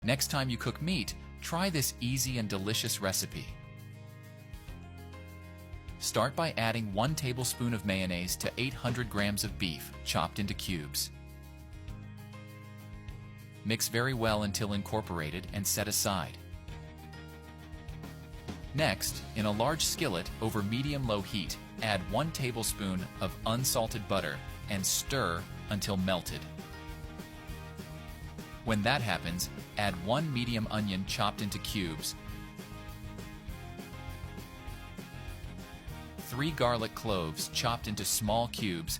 Next time you cook meat, try this easy and delicious recipe. Start by adding 1 tablespoon of mayonnaise to 800 grams of beef chopped into cubes. Mix very well until incorporated and set aside. Next, in a large skillet over medium-low heat, add 1 tablespoon of unsalted butter and stir until melted. When that happens, add 1 medium onion chopped into cubes, 3 garlic cloves chopped into small cubes,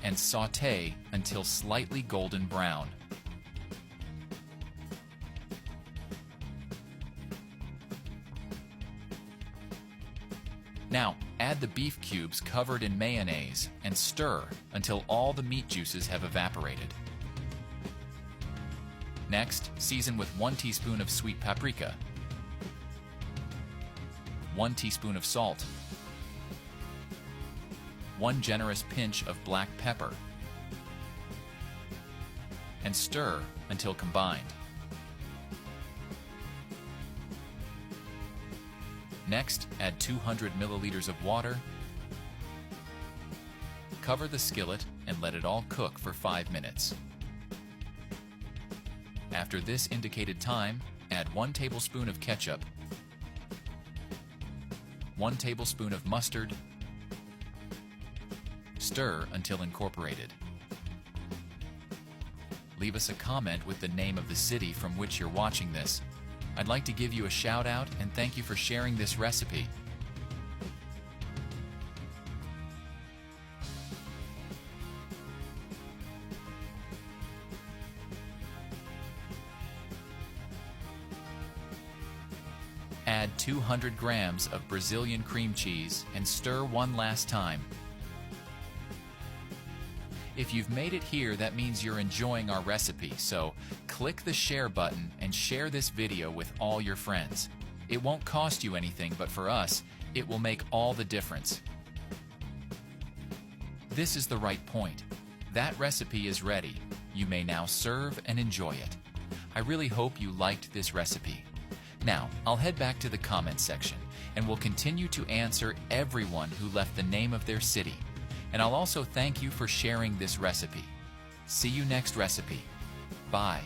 and sauté until slightly golden brown. Now, add the beef cubes covered in mayonnaise and stir until all the meat juices have evaporated. Next, season with 1 teaspoon of sweet paprika, 1 teaspoon of salt, 1 generous pinch of black pepper, and stir until combined. Next, add 200 milliliters of water, cover the skillet, and let it all cook for 5 minutes. After this indicated time, add 1 tablespoon of ketchup, 1 tablespoon of mustard, stir until incorporated. Leave us a comment with the name of the city from which you're watching this. I'd like to give you a shout out and thank you for sharing this recipe. Add 200 grams of Brazilian cream cheese and stir one last time. If you've made it here, that means you're enjoying our recipe, so click the share button and share this video with all your friends. It won't cost you anything, but for us, it will make all the difference. This is the right point. That recipe is ready. You may now serve and enjoy it. I really hope you liked this recipe. Now, I'll head back to the comments section, and we'll continue to answer everyone who left the name of their city. And I'll also thank you for sharing this recipe. See you next recipe. Bye.